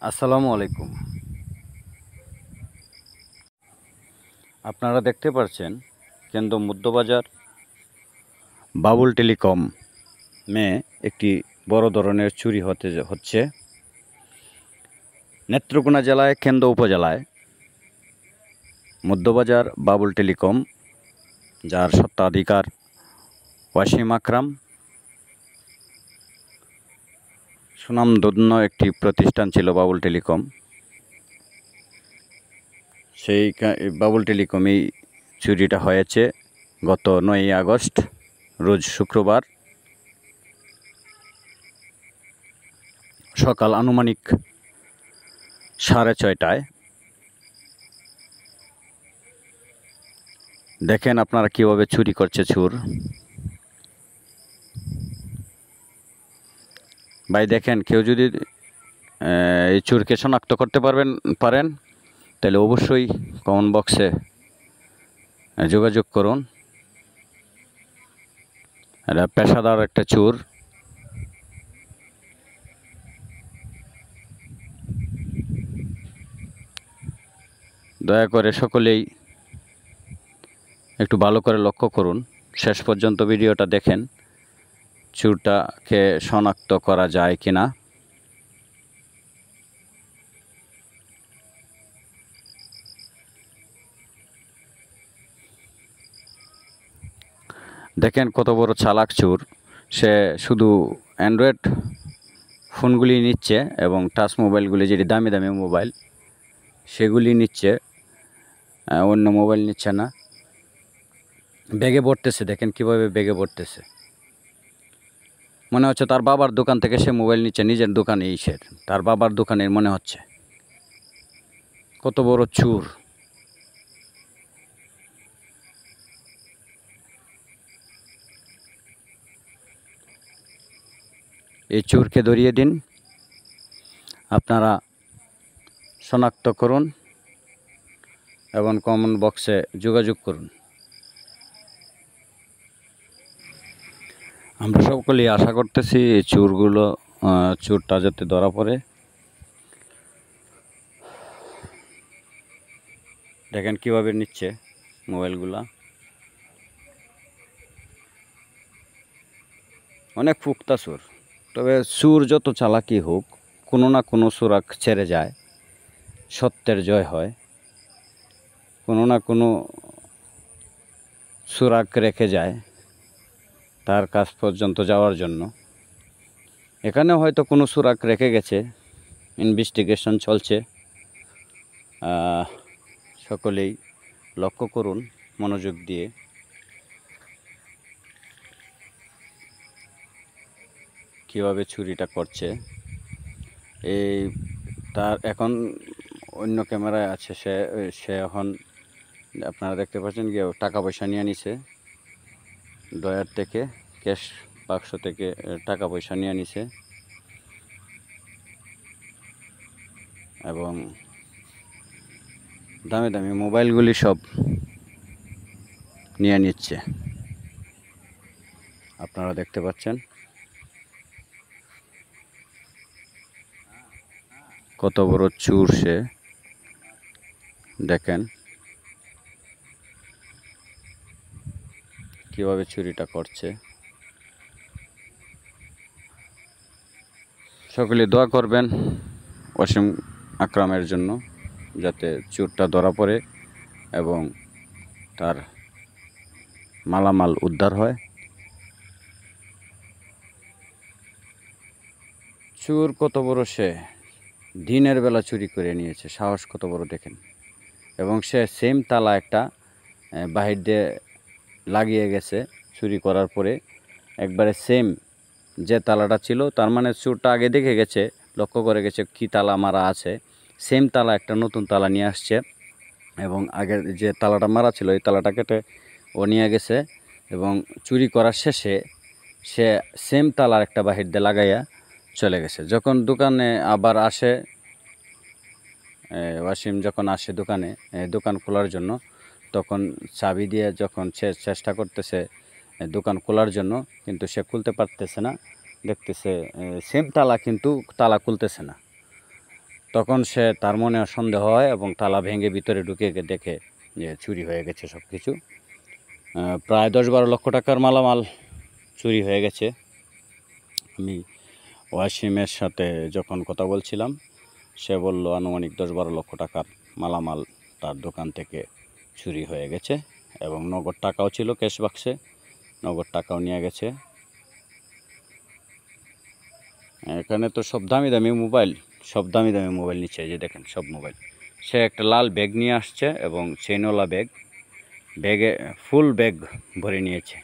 আসসালামু আলাইকুম। আপনারা দেখতে পাচ্ছেন কেন্দ্র মধ্যবাজার বাবুল টেলিকম একটি বড় ধরনের চুরি হচ্ছে নেত্রকোনা জেলায় কেন্দ্র উপজেলায় মধ্যবাজার বাবুল টেলিকম, যার স্বত্বাধিকার ওয়াসিম আকরাম। সুনামধন্য একটি প্রতিষ্ঠান ছিল বাবুল টেলিকম। সেই বাবুল টেলিকমেই চুরিটা হয়েছে গত 9ই আগস্ট, রোজ শুক্রবার সকাল আনুমানিক 6:30টায়। দেখেন আপনারা কিভাবে চুরি করছে চোর। ভাই দেখেন, কেউ যদি এই চোরকে শনাক্ত করতে পারেন তাহলে অবশ্যই কমেন্ট বক্সে যোগাযোগ করুন। এটা পেশাদার একটা চোর। দয়া করে সকলেই একটু ভালো করে লক্ষ্য করুন, শেষ পর্যন্ত ভিডিওটা দেখেন, চোরটাকে শনাক্ত করা যায় কিনা। দেখেন কত বড় চালাক চোর। সে শুধু অ্যান্ড্রয়েড ফোনগুলি নিচ্ছে এবং টাচ মোবাইলগুলি, যেটি দামি দামি মোবাইল, সেগুলি নিচ্ছে, অন্য মোবাইল নিচ্ছে না। ব্যাগে ভরতেছে, দেখেন কিভাবে ব্যাগে ভরতেছে। মনে হচ্ছে তার বাবার দোকান থেকে সে মোবাইল নিচ্ছে, নিজের দোকানে ইসের তার বাবার দোকানের মনে হচ্ছে। কত বড় চোর! এই চোরকে ধরিয়ে দিন, আপনারা শনাক্ত করুন এবং কমেন্ট বক্সে যোগাযোগ করুন। আমরা সকলেই আশা করতেছি এই চোরটা যাতে ধরা পড়ে। দেখেন কিভাবে নিচ্ছে মোবাইলগুলা। অনেক পুক্তা চোর। তবে চোর যত চালাকি হোক, কোনো না কোনো চোরাক ছেড়ে যায়, সত্যের জয় হয়। কোনো না কোনো চোরাক রেখে যায় তার কাছ পর্যন্ত যাওয়ার জন্য। এখানে হয়তো কোনো চোরাক রেখে গেছে, ইনভেস্টিগেশন চলছে। সকলেই লক্ষ্য করুন মনোযোগ দিয়ে। কিভাবে চুরিটা করছে। তার এখন অন্য ক্যামেরায় আছে, সে এখন আপনারা দেখতে পাচ্ছেন কি টাকা পয়সা নিয়ে নিছে, ড্রয়ার থেকে, ক্যাশ বাক্স থেকে টাকা পয়সা নিয়ে নিছে এবং দামি দামি মোবাইলগুলি সব নিয়ে নিচ্ছে। আপনারা দেখতে পাচ্ছেন কত বড় চোর সে। দেখেন কিভাবে চুরিটা করছে। সকলে দোয়া করবেন ওয়াসিম আকরামের জন্য, যাতে চোরটা ধরা পড়ে এবং তার মালামাল উদ্ধার হয়। চোর কত বড়! সে দিনের বেলা চুরি করে নিয়েছে, সাহস কত বড় দেখেন। এবং সে সেম তালা একটা বাহির দিয়ে লাগিয়ে গেছে চুরি করার পরে, একবারে সেম যে তালাটা ছিল। তার মানে চোরটা আগে দেখে গেছে, লক্ষ্য করে গেছে কি তালা মারা আছে। সেম তালা একটা নতুন তালা নিয়ে আসছে এবং আগের যে তালাটা মারা ছিল এই তালাটা কেটে ও নিয়ে গেছে। এবং চুরি করার শেষে সে সেম তালার একটা বাহির দিয়ে লাগাইয়া চলে গেছে। যখন দোকানে আবার আসে, ওয়াসিম যখন আসে দোকান খোলার জন্য, তখন চাবি দিয়ে যখন সে চেষ্টা করতেছে দোকান খোলার জন্য, কিন্তু সে খুলতে পারতেছে না। দেখতেছে সেম তালা, কিন্তু তালা খুলতেছে না। তখন তার মনে সন্দেহ হয় এবং তালা ভেঙে ভিতরে ঢুকে দেখে যে চুরি হয়ে গেছে সব কিছু। প্রায় 10-12 লক্ষ টাকার মালামাল চুরি হয়ে গেছে। আমি ওয়াসিমের সাথে যখন কথা বলছিলাম, সে বলল আনুমানিক 10-12 লক্ষ টাকার মালামাল তার দোকান থেকে চুরি হয়ে গেছে এবং নগদ টাকাও ছিল ক্যাশ বাক্সে, নগদ টাকাও নিয়ে গেছে। এখানে তো সব দামি দামি মোবাইল, সব দামি দামি মোবাইল নিচ্ছে, যে দেখেন সব মোবাইল। সে একটা লাল ব্যাগ নিয়ে আসছে এবং চেনওয়ালা ব্যাগে ফুল ব্যাগ ভরে নিয়েছে।